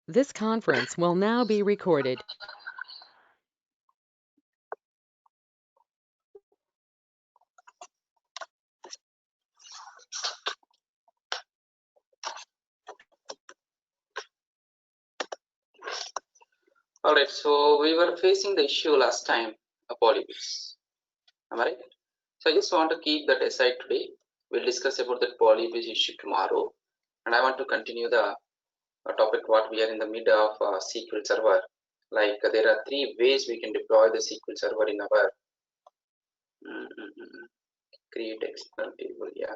This conference will now be recorded. Alright, so we were facing the issue last time, polyps. Am I right? So I just want to keep that aside today. We'll discuss about that polyps issue tomorrow. And I want to continue the topic what we are in the mid of SQL Server. Like there are three ways we can deploy the SQL Server in our create external table. Yeah.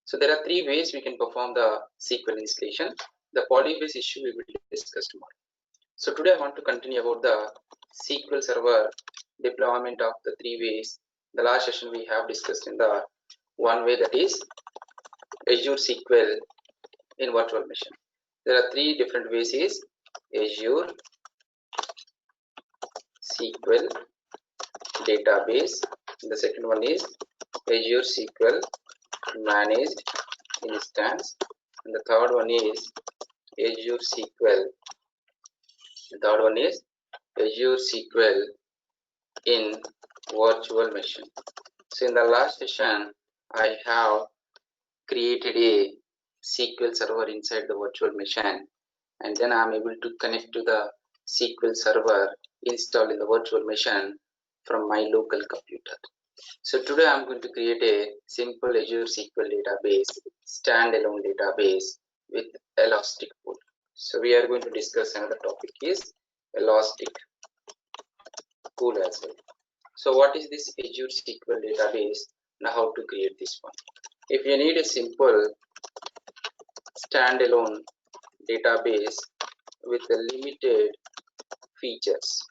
So there are three ways we can perform the SQL installation. The polyps issue we will discuss tomorrow. So today I want to continue about the SQL Server deployment of the three ways. The last session we have discussed in the one way, that is Azure SQL in virtual machine. There are three different ways: is Azure SQL database. The second one is Azure SQL managed instance, and the third one is Azure SQL. The third one is Azure SQL in virtual machine. So in the last session, I have created a SQL server inside the virtual machine, and then I'm able to connect to the SQL server installed in the virtual machine from my local computer. So today I'm going to create a simple Azure SQL database, standalone database with Elastic Pool. So we are going to discuss another topic is Elastic Pool as well. So what is this Azure SQL database and how to create this one? If you need a simple standalone database with the limited features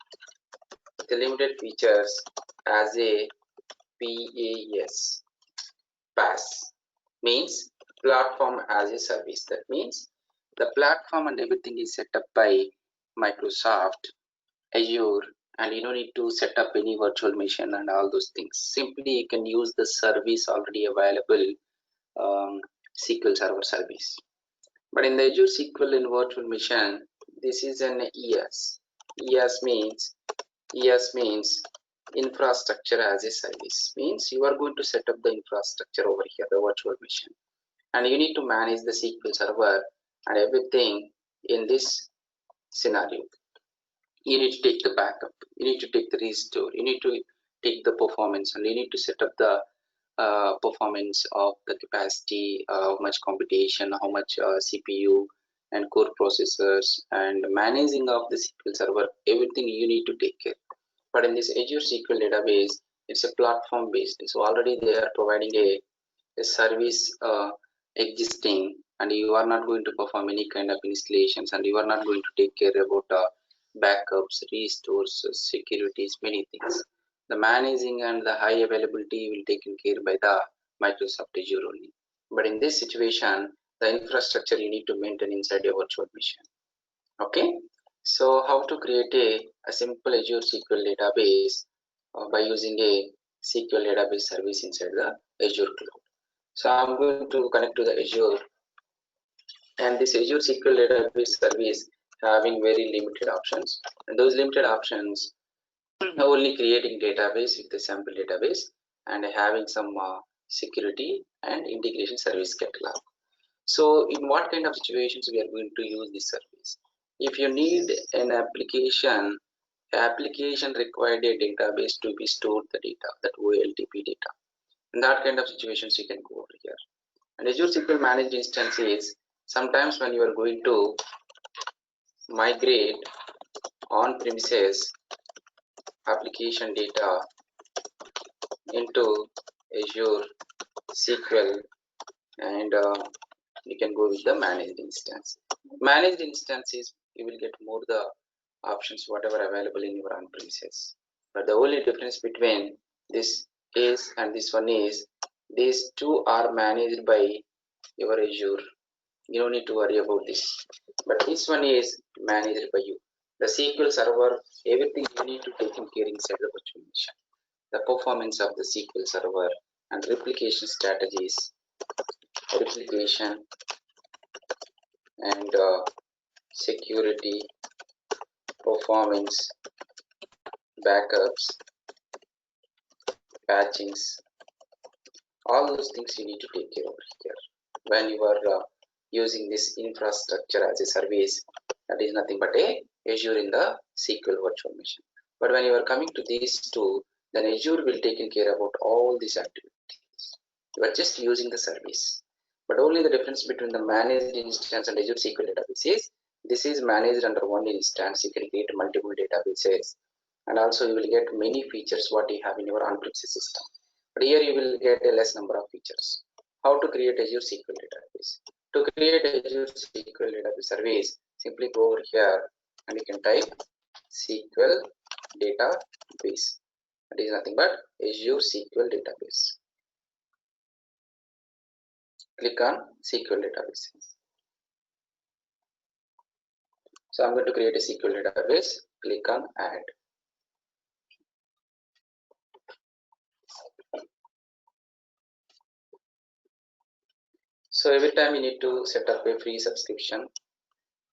as a PaaS means platform as a service. That means the platform and everything is set up by Microsoft Azure, and you don't need to set up any virtual machine and all those things. Simply you can use the service already available, SQL Server service. But in the Azure SQL in virtual machine, this is an IaaS. IaaS means infrastructure as a service. Means you are going to set up the infrastructure over here, the virtual machine, and you need to manage the SQL Server and everything in this scenario. You need to take the backup, you need to take the restore, you need to take the performance, and you need to set up the performance of the capacity, how much computation, how much CPU and core processors, and managing of the SQL Server, everything you need to take care. But in this Azure SQL database, it's a platform based, so already they are providing a service existing, and you are not going to perform any kind of installations, and you are not going to take care about backups, restores, securities, many things. The managing and the high availability will taken care by the Microsoft Azure only. But in this situation, the infrastructure you need to maintain inside your virtual machine. Okay, so how to create a simple Azure SQL database by using a SQL database service inside the Azure cloud. So I'm going to connect to the Azure, and this Azure SQL database service having very limited options, and those limited options only creating database with the sample database and having some security and integration service catalog. So in what kind of situations we are going to use this service? If you need an application required a database to be stored the data, that OLTP data. In that kind of situations you can go over here. And Azure SQL managed instance is sometimes when you are going to migrate on-premises application data into Azure SQL, and you can go with the managed instance. Managed instances, you will get more the options whatever available in your on-premises. But the only difference between this is and this one is these two are managed by your Azure. You don't need to worry about this. But this one is managed by you. The SQL Server, everything you need to take care inside the virtual machine. The performance of the SQL Server and replication strategies, replication and security, performance, backups, patchings, all those things you need to take care over here. When you are using this infrastructure as a service, that is nothing but a Azure in the SQL virtual machine. But when you are coming to these two, then Azure will take care about all these activities. You are just using the service. But only the difference between the managed instance and Azure SQL database is this is managed under one instance. You can create multiple databases, and also you will get many features what you have in your on-premises system. But here you will get a less number of features. How to create Azure SQL database? To create Azure SQL database service, simply go over here and you can type SQL database. That is nothing but Azure SQL database. Click on SQL database. So I'm going to create a SQL database. Click on add. So every time you need to set up a free subscription.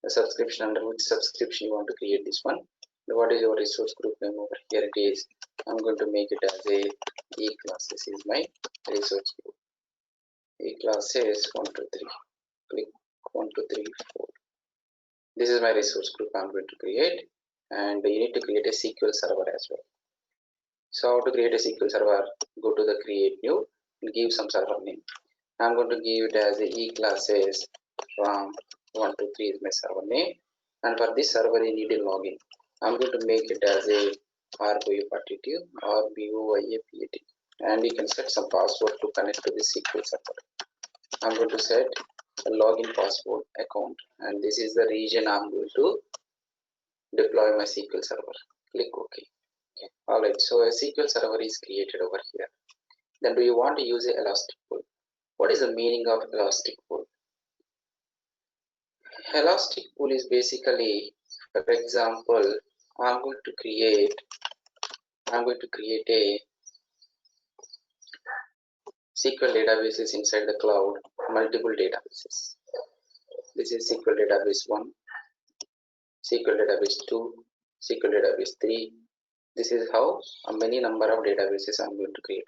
The subscription, under which subscription you want to create this one. What is your resource group name over here? It is, I'm going to make it as a E-class. This is my resource group. E-classes 1, 2, 3. Click 1, 2, 3, 4. This is my resource group I'm going to create, and you need to create a SQL server as well. So how to create a SQL server? Go to the create new and give some server name. I'm going to give it as a E-classes from 1, 2, 3 is my server name, and for this server you need a login. I'm going to make it as a RBOIPAT or BOIAPAT, and you can set some password to connect to the SQL server. I'm going to set a login password account, and this is the region I'm going to deploy my SQL server. Click OK. Alright, so a SQL server is created over here. Then do you want to use a elastic pool? What is the meaning of elastic pool? Elastic pool is basically, for example, I'm going to create a SQL databases inside the cloud, multiple databases. This is SQL database 1, SQL database 2, SQL database 3. This is how many number of databases I'm going to create.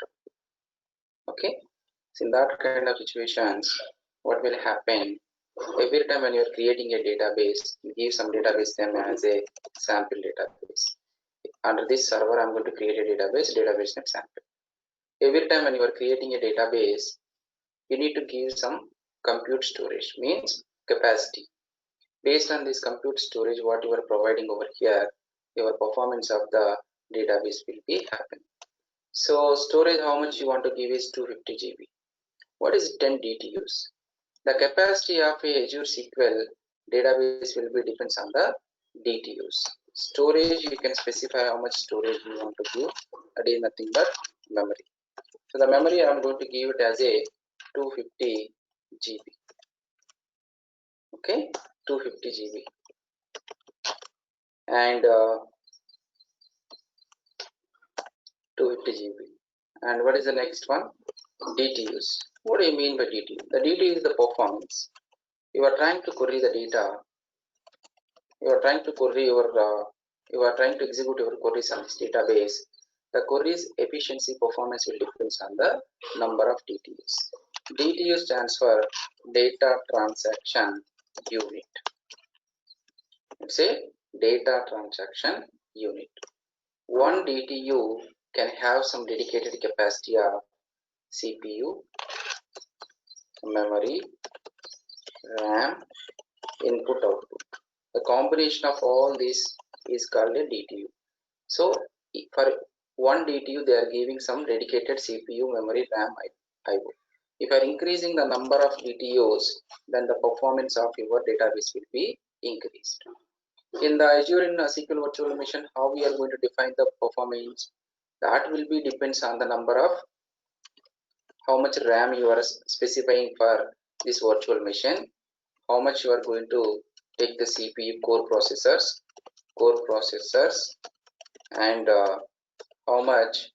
Okay, so in that kind of situations, what will happen? Every time when you are creating a database, you give some database name as a sample database. Under this server, I'm going to create a database name sample. Every time when you are creating a database, you need to give some compute storage, means capacity. Based on this compute storage, what you are providing over here, your performance of the database will be happen. So storage, how much you want to give is 250 GB. What is 10 DTUs? The capacity of a Azure SQL database will be depends on the DTUs. Storage, you can specify how much storage you want to give. That is nothing but memory. So the memory I'm going to give it as a 250 GB. Okay, 250 GB. And 250 GB. And what is the next one? DTUs. What do you mean by DTU? The DTU is the performance. You are trying to query the data. You are trying to execute your queries on this database. The query's efficiency performance will depend on the number of DTUs. DTU stands for data transaction unit. It's a data transaction unit. One DTU can have some dedicated capacity of CPU, memory, RAM, input, output. The combination of all this is called a DTU. So for one DTU, they are giving some dedicated CPU, memory, RAM, IO. If you are increasing the number of DTUs, then the performance of your database will be increased. In the Azure in SQL virtual machine, how we are going to define the performance? That will be depends on the number of how much RAM you are specifying for this virtual machine, how much you are going to take the CPU core processors, and how much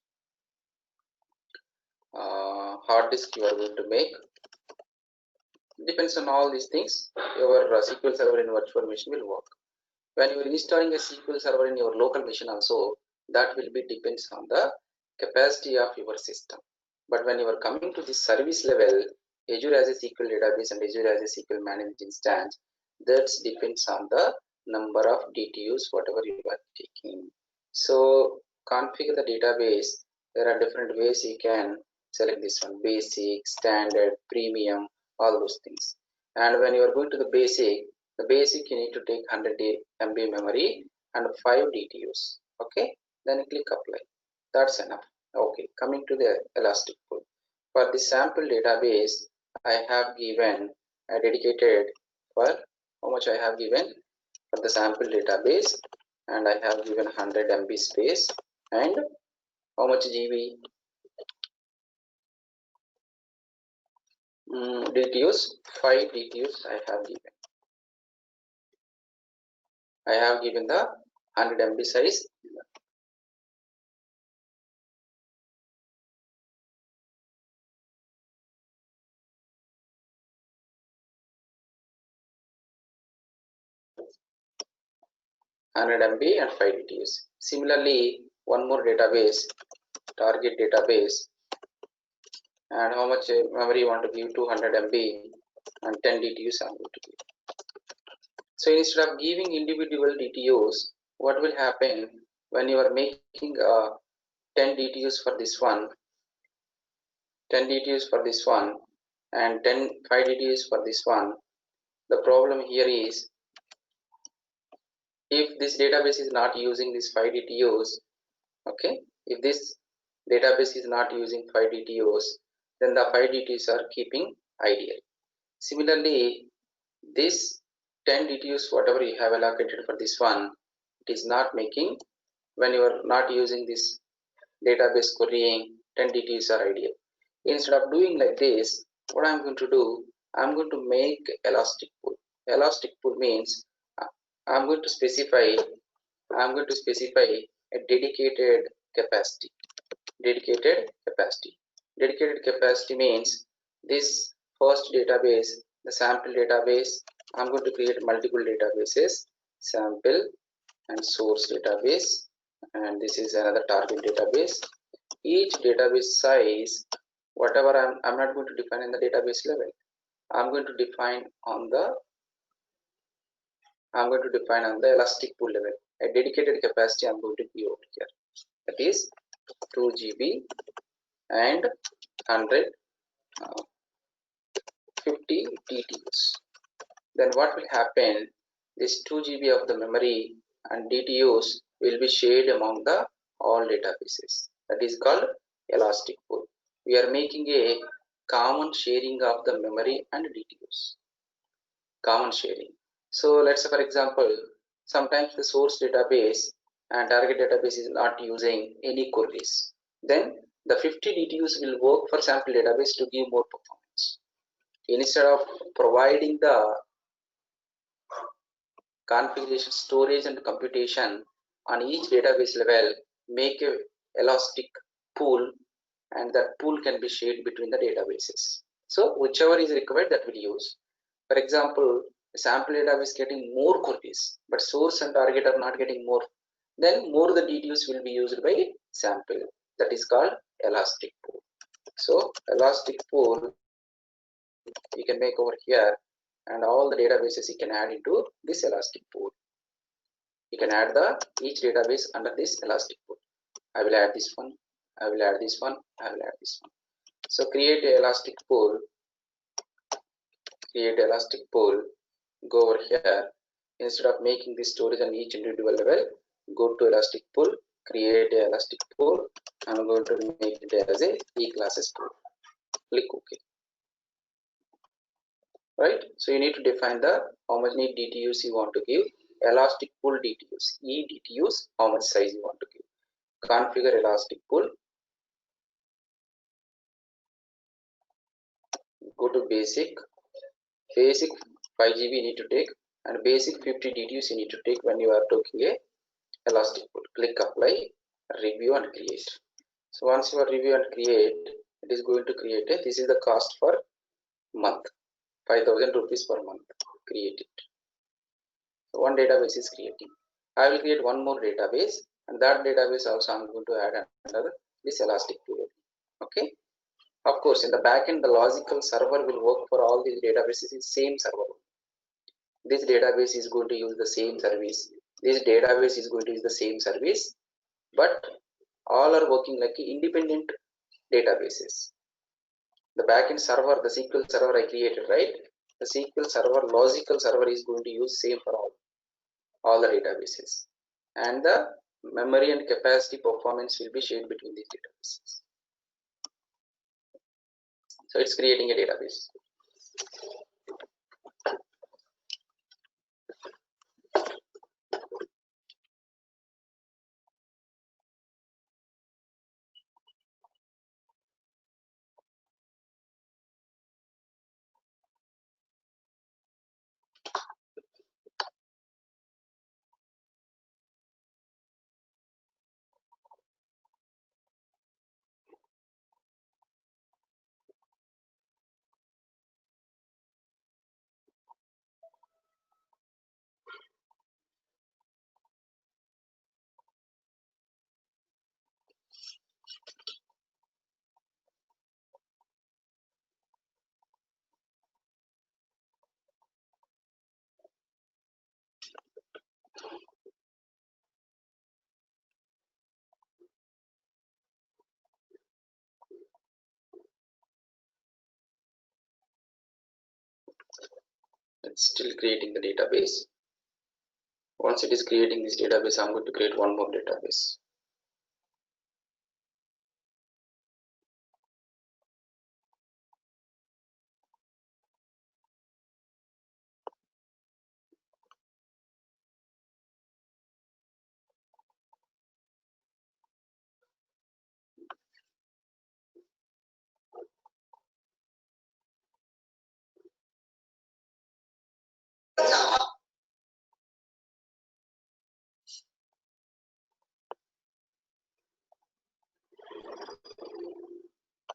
hard disk you are going to make, Depends on all these things, your SQL server in virtual machine will work. When you are installing a SQL server in your local machine also, that will be depends on the capacity of your system. But when you are coming to the service level, Azure as a SQL database and Azure as a SQL managed instance, that depends on the number of DTUs whatever you are taking. So configure the database. There are different ways you can select this one: basic, standard, premium, all those things. And when you are going to the basic you need to take 100 MB memory and 5 DTUs. Okay, then click apply. That's enough. Okay, coming to the elastic pool. For the sample database, I have given a dedicated for how much I have given for the sample database, and I have given 100 MB space and how much GB DTUs, 5 DTUs I have given. I have given the 100 MB size. MB and 5 DTUs. Similarly, one more database, target database, and how much memory you want to give, 200 MB and 10 DTUs I'm going to give. So instead of giving individual DTUs, what will happen when you are making 10 DTUs for this one, 10 DTUs for this one, and 5 DTUs for this one? The problem here is, if this database is not using these 5 DTUs, okay, if this database is not using 5 DTUs, then the 5 DTUs are keeping ideal. Similarly, this 10 DTUs whatever you have allocated for this one, it is not making, when you are not using this database querying, 10 DTUs are ideal. Instead of doing like this, what I'm going to do, I'm going to make elastic pool. Elastic pool means I'm going to specify a dedicated capacity. Dedicated capacity means this first database, the sample database, I'm going to create multiple databases, sample and source database, and this is another target database. Each database size, whatever I'm not going to define in the database level, I'm going to define on the elastic pool level. A dedicated capacity I'm going to give over here, that is 2 GB and 150 DTUs. Then what will happen, this 2 GB of the memory and DTUs will be shared among the all databases. That is called elastic pool. We are making a common sharing of the memory and DTUs. Common sharing. So let's say, for example, sometimes the source database and target database is not using any queries. Then the 50 DTUs will work for sample database to give more performance. Instead of providing the configuration, storage and computation on each database level, make a elastic pool, and that pool can be shared between the databases. So whichever is required, that will use. For example, the sample database getting more queries, but source and target are not getting more, then more the DTUs will be used by sample. That is called elastic pool. So elastic pool you can make over here, and all the databases you can add into this elastic pool. You can add each database under this elastic pool. I will add this one, I will add this one, I will add this one. So create a elastic pool, go over here. Instead of making this storage on each individual level, go to elastic pool, create a elastic pool. I'm going to make it as a e-classes pool. Click OK. Right? So you need to define the how many DTUs you want to give, elastic pool DTUs, DTUs, how much size you want to give. Configure elastic pool, go to basic 5 GB you need to take, and basic 50 DTUs you need to take when you are taking a elastic pool. Click apply, review and create. So once you are review and create, it is going to create this is the cost for month. 5,000 rupees per month. Create it. So one database is creating. I will create one more database, and that database also I'm going to add another this elastic query. Okay. Of course, in the backend, the logical server will work for all these databases in same server. This database is going to use the same service. This database is going to use the same service, but all are working like independent databases. The backend server, the SQL server I created, right? The SQL server, logical server is going to use same for all the databases, and the memory and capacity performance will be shared between these databases. So it's creating a database. It's still creating the database. Once it is creating this database, I'm going to create one more database.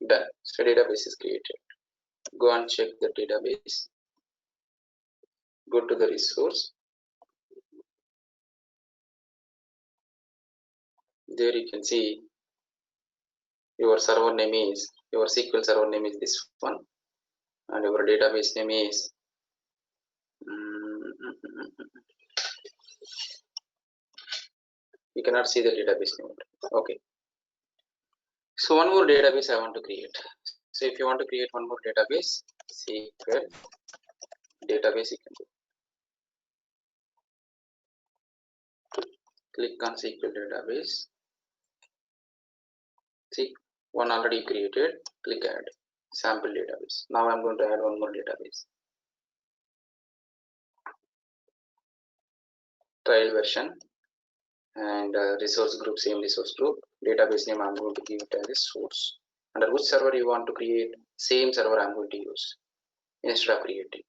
Done. So database is created. Go and check the database. Go to the resource. There you can see your server name is, your SQL server name is this one, and your database name is you cannot see the database name. Okay. So one more database I want to create. So if you want to create one more database, SQL database, you can do. Click on SQL database. See, one already created. Click add sample database. Now I'm going to add one more database. Trial version and resource group, same resource group. Database name I'm going to give it as a source. Under which server you want to create, same server I'm going to use instead of creating.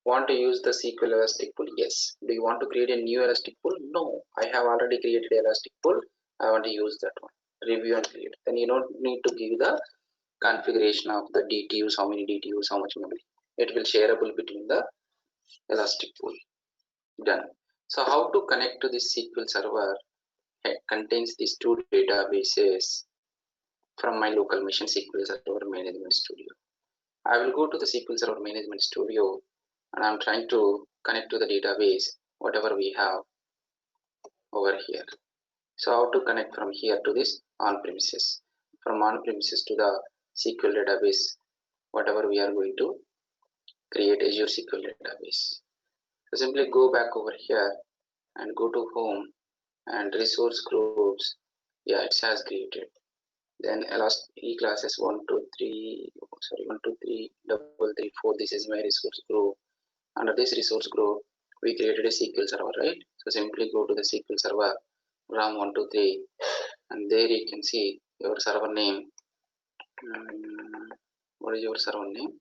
Want to use the SQL elastic pool? Yes. Do you want to create a new elastic pool? No. I have already created elastic pool. I want to use that one. Review and create. Then you don't need to give the configuration of the DTUs, how many DTUs, how much memory. It will shareable between the elastic pool. Done. So how to connect to this SQL server? It contains these two databases from my local machine, SQL Server Management Studio. I will go to the SQL Server Management Studio and I'm trying to connect to the database, whatever we have over here. So how to connect from here to this on-premises, from on-premises to the SQL database, whatever we are going to create Azure SQL database. So simply go back over here and go to home and resource groups. Yeah, it has created. Then e classes 1 2 3 sorry 1 2 3 double 3 4. This is my resource group. Under this resource group, we created a SQL server, right? So simply go to the SQL server, RAM 1 2 3, and there you can see your server name. What is your server name?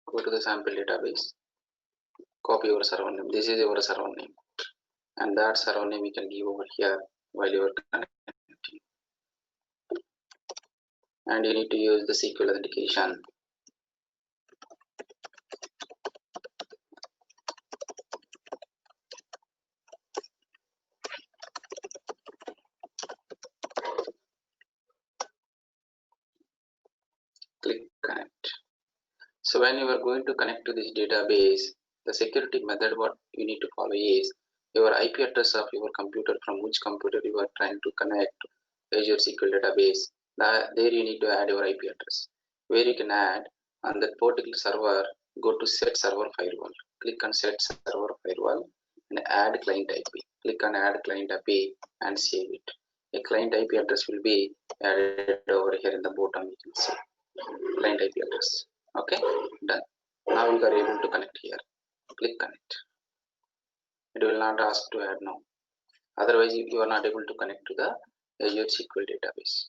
Go to the sample database, copy your server name. This is your server name, and that server name you can give over here while you are connected. and you need to use the SQL authentication. Click connect. So when you are going to connect to this database, the security method what you need to follow is your IP address of your computer, from which computer you are trying to connect Azure SQL database. There you need to add your IP address. Where you can add on that particular server, go to set server firewall. Click on set server firewall and add client IP. Click on add client IP and save it. A client IP address will be added over here in the bottom. You can see client IP address. Okay, done. Now you are able to connect here. Click connect. It will not ask to add now. Otherwise, you are not able to connect to the Azure SQL database.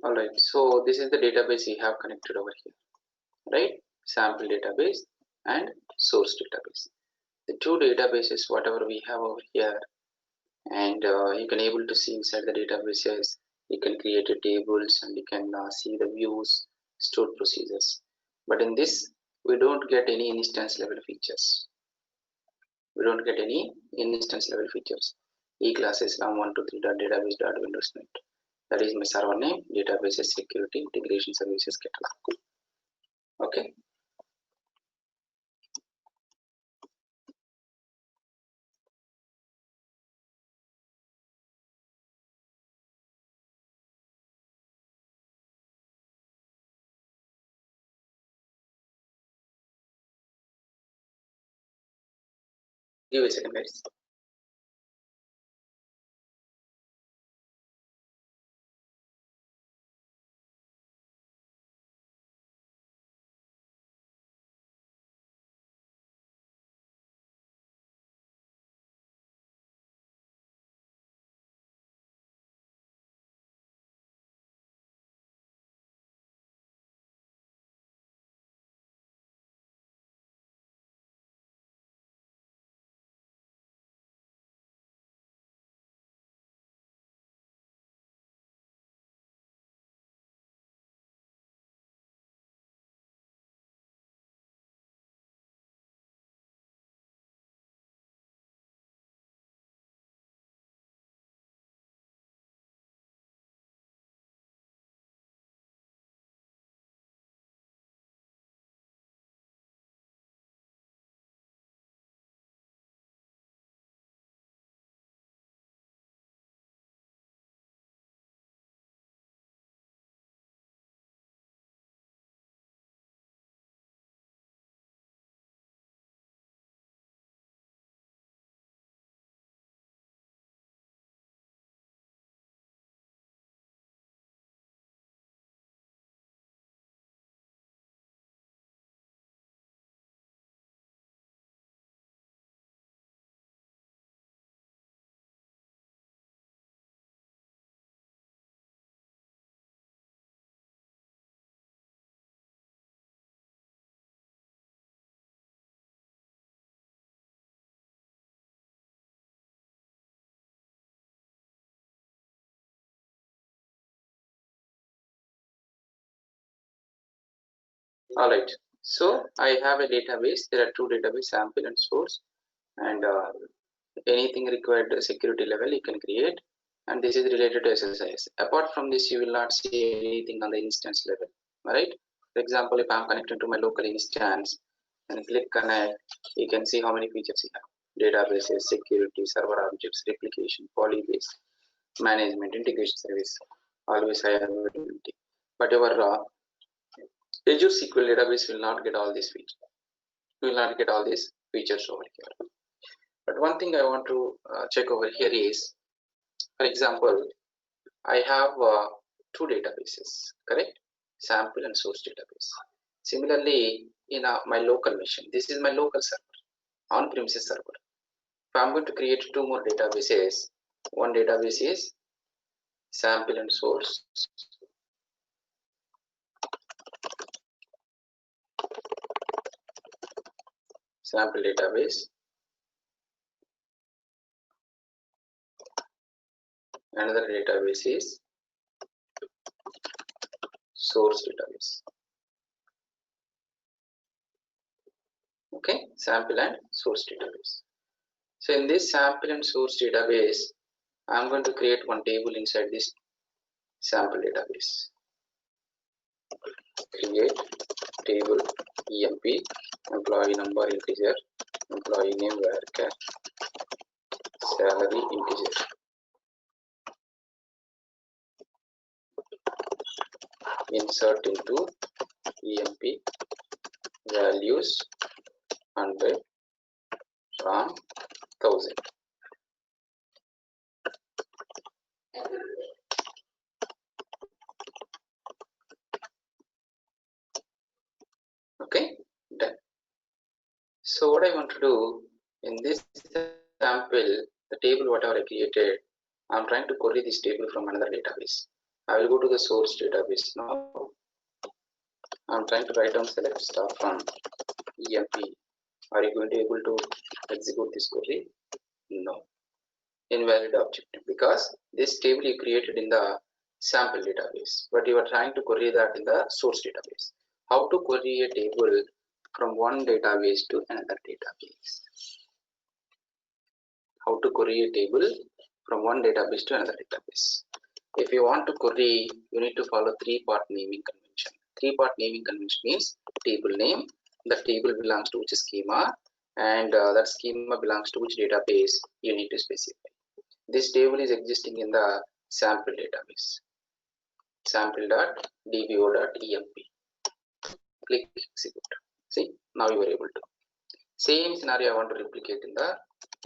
Alright, so this is the database we have connected over here, right? Sample database and source database. The two databases, whatever we have over here, and you can able to see inside the databases, you can create a tables and you can see the views, stored procedures. But in this, we don't get any instance level features. We don't get any instance level features. E-classes ram123.database.windows.net. That is my server name, databases, security, integration services, catalog. Okay. Give a second, guys. Alright, so I have a database. There are two databases, sample and source, and anything required security level you can create, and this is related to SSIS. Apart from this, you will not see anything on the instance level. Alright, for example, if I am connected to my local instance and click connect, you can see how many features you have: databases, security, server objects, replication, polybase, management, integration service, always high availability. But your Azure SQL database will not get all these features. you will not get all these features over here. But one thing I want to check over here is, for example, I have two databases, correct? Sample and source database. Similarly, in my local machine, this is my local server, on-premises server. If I'm going to create two more databases, one database is sample and source. Sample database. Another database is source database. Okay, sample and source database. So in this sample and source database, I'm going to create one table inside this sample database. Create table emp employee number integer, employee name varchar, salary integer. Insert into emp values 100, RAM 1000. Okay, done. So what I want to do in this sample, the table whatever I created, I'm trying to query this table from another database. I will go to the source database now. I'm trying to write down select star from emp. Are you going to be able to execute this query? No. Invalid object, because this table you created in the sample database, but you are trying to query that in the source database. How to query a table from one database to another database? How to query a table from one database to another database? If you want to query, you need to follow three-part naming convention. Three-part naming convention means table name, the table belongs to which schema, and that schema belongs to which database you need to specify. This table is existing in the sample database, sample.dbo.emp. Click execute. See, now you are able to. Same scenario I want to replicate in the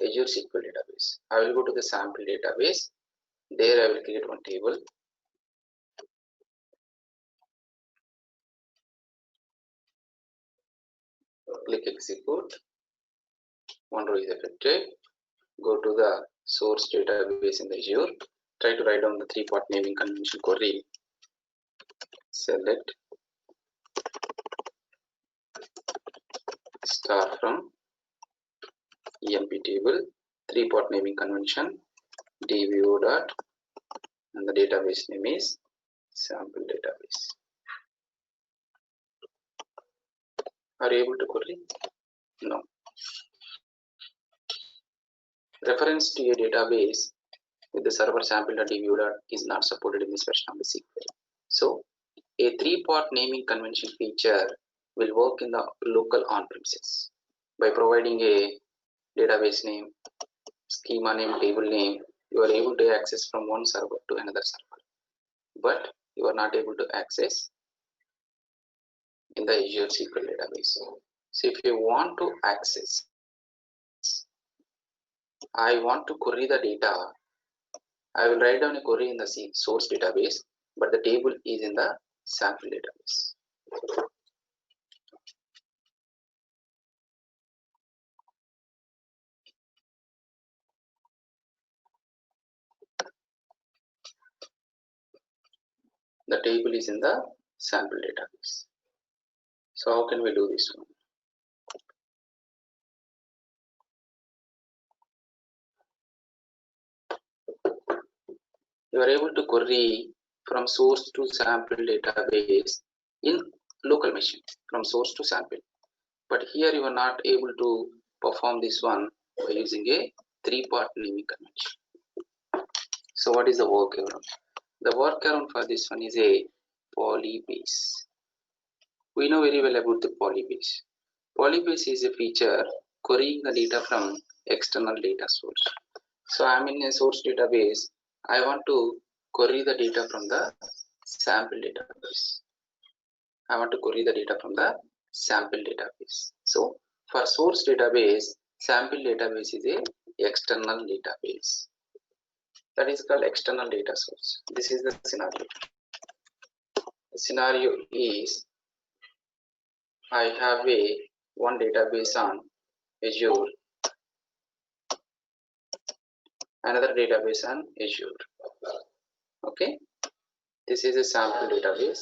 Azure SQL database. I will go to the sample database. There I will create one table. Click execute. One row is affected. Go to the source database in the Azure. Try to write down the three-part naming convention query. Select star from emp table, three-part naming convention, dbo dot, and the database name is sample database. Are you able to query? No. Reference to a database with the server sample.dbo is not supported in this version of the SQL. So a three-part naming convention feature will work in the local on-premises by providing a database name, schema name, table name. You are able to access from one server to another server, but you are not able to access in the Azure SQL database. So if you want to access, I want to query the data, I will write down a query in the source database, but the table is in the sample database. The table is in the sample database. So how can we do this one? You are able to query from source to sample database in local machine, from source to sample. But here you are not able to perform this one by using a three-part naming convention. So what is the workaround? The workaround for this one is a polybase. We know very well about the polybase. Polybase is a feature querying the data from external data source. So I'm in a source database. I want to query the data from the sample database. I want to query the data from the sample database. So For source database, sample database is a external database. That is called external data source. This is the scenario. The scenario is I have one database on Azure, another database on Azure. Okay, this is a sample database.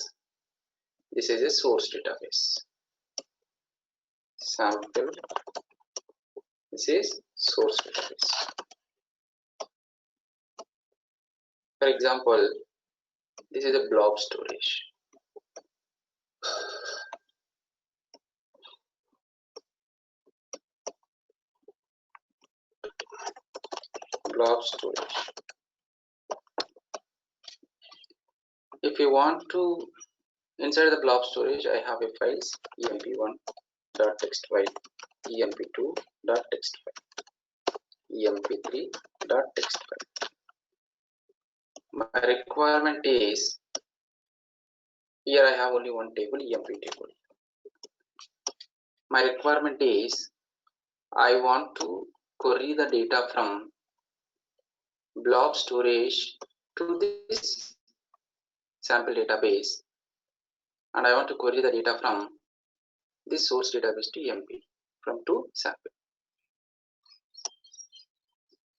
This is a source database. Sample. This is source database. For example, this is a blob storage. Blob storage. If you want to inside the blob storage, I have a files emp1.txt file, emp2.txt file, emp3.txt file. My requirement is here I have only one table, emp table. My requirement is I want to query the data from blob storage to this sample database, and I want to query the data from this source database to emp from to sample.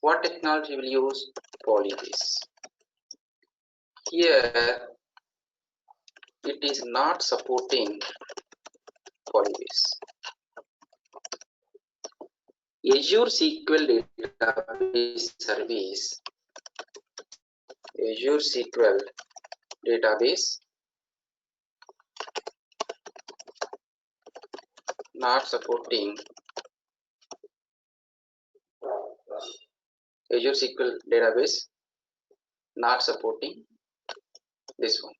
What technology will use? Polybase. Here it is not supporting Polybase. Azure SQL database service, Azure SQL database not supporting Azure SQL database not supporting this one.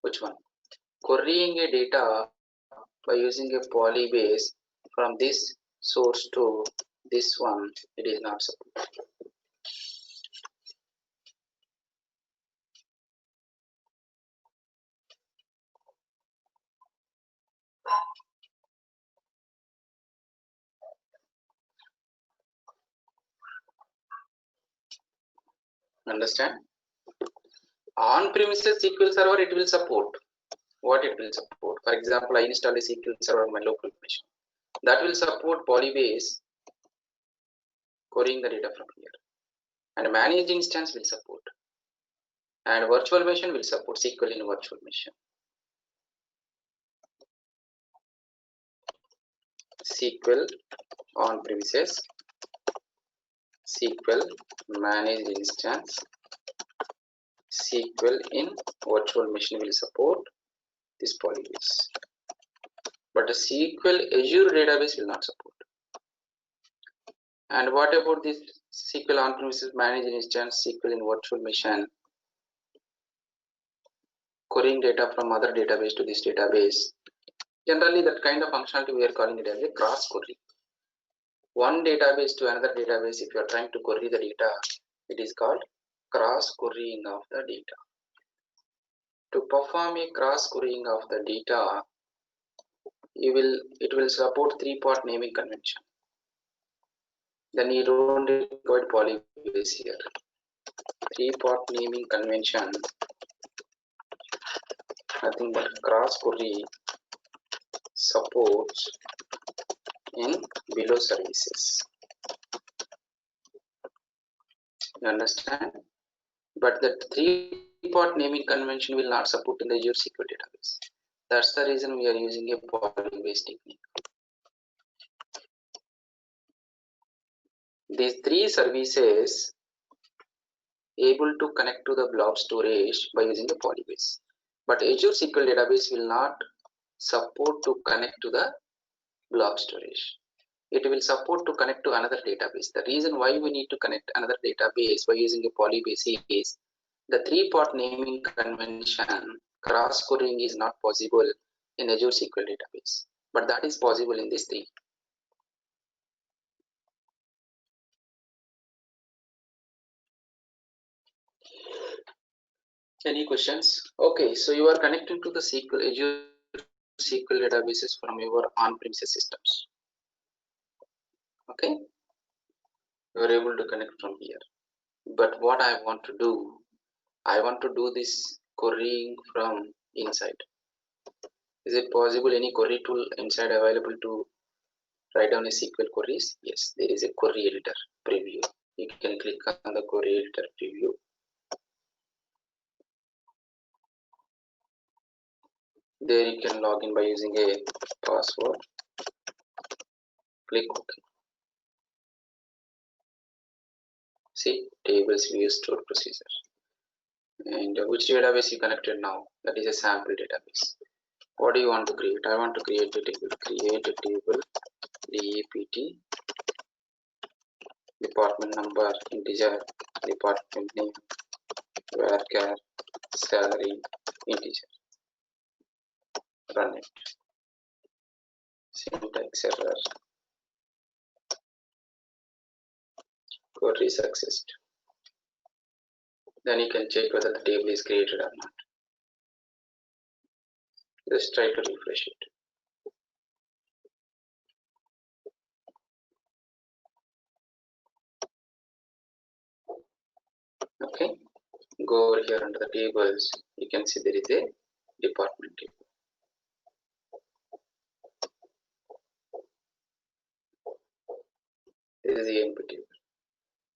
Which one? Querying a data by using a polybase from this source to this one, it is not supported. Understand? On-premises SQL Server it will support. What it will support? For example, I install a SQL Server on my local machine. That will support Polybase querying the data from here. And managed instance will support. And virtual machine will support SQL in virtual machine. SQL on-premises, SQL managed instance, SQL in virtual machine will support this Polybase. But a SQL Azure database will not support. And what about this SQL on-premises managed instance, SQL in virtual machine, querying data from other database to this database? Generally, that kind of functionality we are calling it as a cross query. One database to another database, if you are trying to query the data, it is called cross querying of the data. To perform a cross querying of the data, it will support three-part naming convention. Then you don't require Polybase here. Three-part naming convention, nothing but cross query supports in below services. You understand? But the three-part naming convention will not support in the Azure SQL database. That's the reason we are using a Polybase technique. These three services able to connect to the blob storage by using the Polybase. But Azure SQL database will not support to connect to the blob storage. It will support to connect to another database. The reason why we need to connect another database by using a Polybase is the three-part naming convention cross querying is not possible in Azure SQL database, but that is possible in this three. Any questions? Okay, so you are connecting to the Azure SQL databases from your on-premises systems. Okay, you are able to connect from here. But what I want to do this querying from inside. Is it possible any query tool inside available to write down a SQL queries? Yes, there is a query editor preview. You can click on the query editor preview. There you can log in by using a password. Click OK. See, tables, views, stored procedure. And which database you connected now? That is a sample database. What do you want to create? I want to create a table. Create a table, DAPT, department number, integer, department name, varchar, salary, integer. Run it. Syntax error. Query successed. Then you can check whether the table is created or not. Just try to refresh it. Okay, go over here under the tables. You can see there is a department table. This is the input table.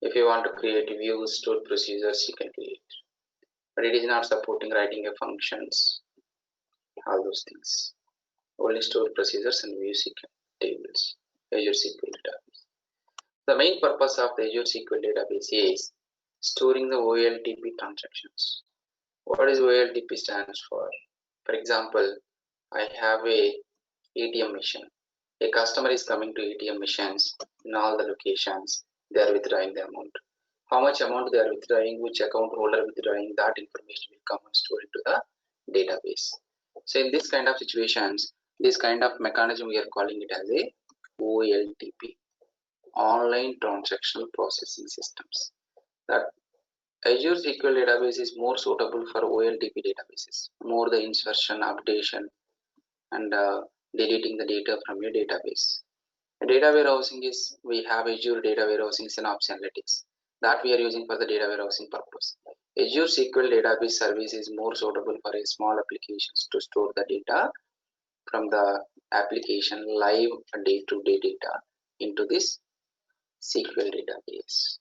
If you want to create views, stored procedures, you can create. But it is not supporting writing a functions, all those things. Only stored procedures and views tables. Azure SQL database. The main purpose of the Azure SQL database is storing the OLTP transactions. What is OLTP stands for? For example, I have a ATM machine. A customer is coming to ATM machines in all the locations. They are withdrawing the amount. How much amount they are withdrawing, which account holder withdrawing, that information will come and store into the database. So in this kind of situations, this kind of mechanism we are calling it as a OLTP, online transactional processing systems. That Azure SQL database is more suitable for OLTP databases, more the insertion, updation, and deleting the data from your database. Data warehousing is, we have Azure data warehousing Synapse Analytics that we are using for the data warehousing purpose. Azure SQL database service is more suitable for a small applications to store the data from the application live day-to-day data into this SQL database.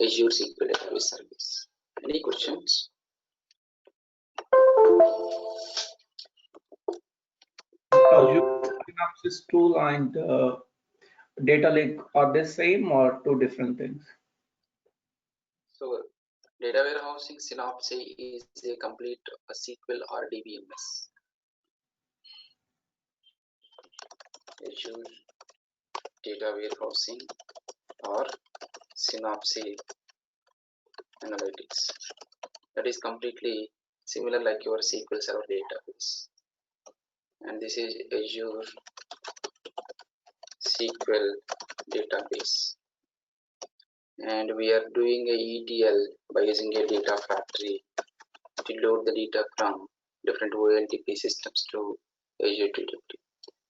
Azure SQL database service. Any questions? Azure Synapse tool and data lake, are they same or two different things? So data warehousing Synapse is a complete SQL or DBMS. Azure data warehousing or Synapse Analytics. That is completely similar like your SQL Server database. And this is Azure SQL database. And we are doing a ETL by using a data factory to load the data from different OLTP systems to Azure DWH.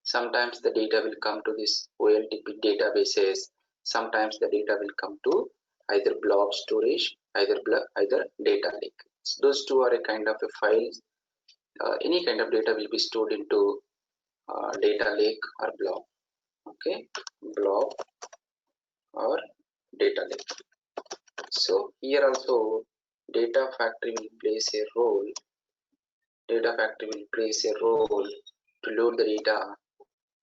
Sometimes the data will come to this OLTP databases. Sometimes the data will come to either blob storage, either data lake. So those two are a kind of a files. Any kind of data will be stored into data lake or blob. Okay, blob or data lake. So here also data factory will plays a role. Data factory will plays a role to load the data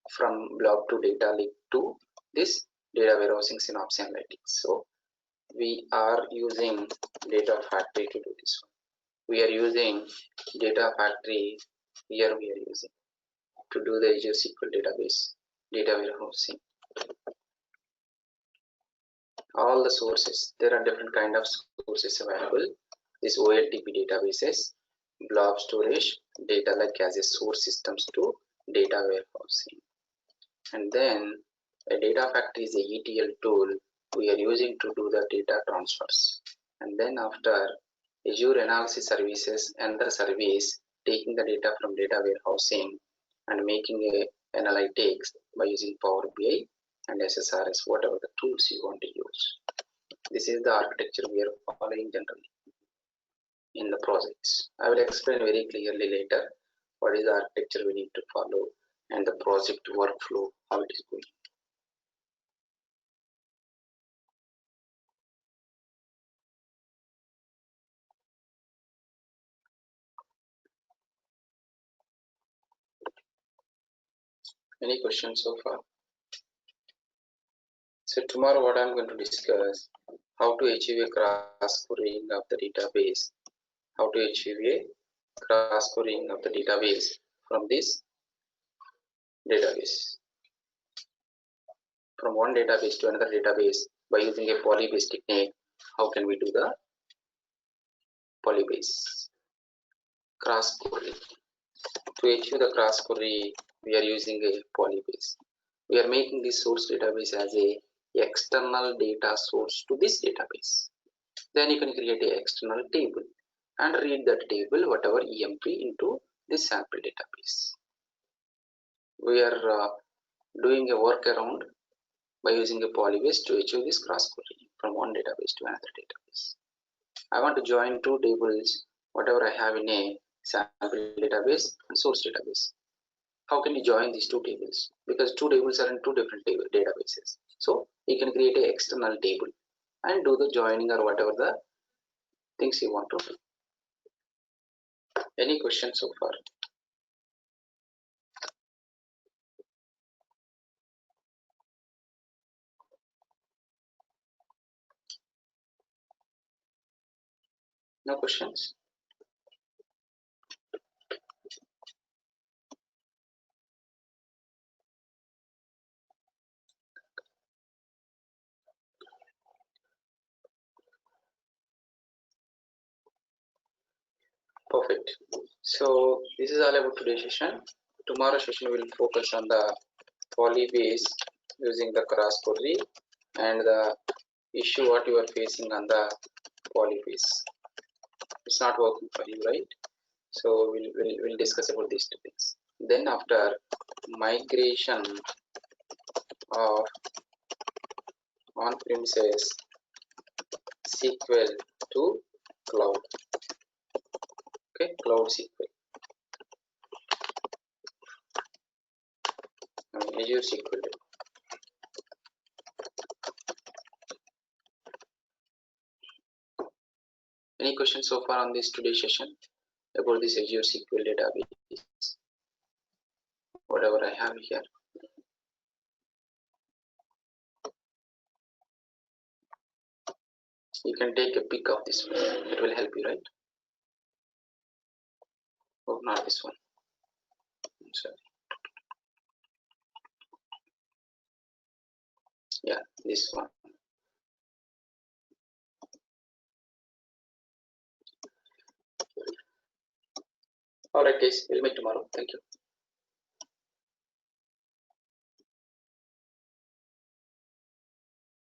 from blob to data lake to this data warehousing Synapse Analytics. So we are using data factory to do this one. We are using data factory here. We are using to do the Azure SQL database data warehousing. All the sources, there are different kind of sources available. This OLTP databases, blob storage, data lake as a source systems to data warehousing. And then a data factory is a ETL tool we are using to do the data transfers. And then after Azure analysis services, another service taking the data from data warehousing and making a analytics by using Power BI and and SSRS, whatever the tools you want to use. This is the architecture we are following generally in the projects. I will explain very clearly later what is the architecture we need to follow and the project workflow, how it is going. Any questions so far? So tomorrow what I'm going to discuss, how to achieve a cross querying of the database, how to achieve a cross querying of the database from this database, from one database to another database by using a polybase technique. How can we do the polybase cross query? To achieve the cross query, we are using a polybase. We are making this source database as a external data source to this database. Then you can create an external table and read that table, whatever EMP, into this sample database. We are doing a workaround by using a polybase to achieve this cross query from one database to another database. I want to join two tables, whatever I have in a sample database and source database. How can you join these two tables? Because two tables are in two different databases. So you can create an external table and do the joining or whatever the things you want to do. Any questions so far? No questions? Perfect. So this is all about today's session. Tomorrow's session will focus on the polybase using the cross query and the issue what you are facing on the polybase. It's not working for you, right? So we'll discuss about these two things. Then after migration of on-premises SQL to cloud. Okay, cloud SQL. Azure SQL. Any questions so far on this today's session about this Azure SQL database? Whatever I have here. You can take a pic of this one. It will help you, right? Oh, not this one. I'm sorry. Yeah, this one. Alright guys, we'll meet tomorrow. Thank you.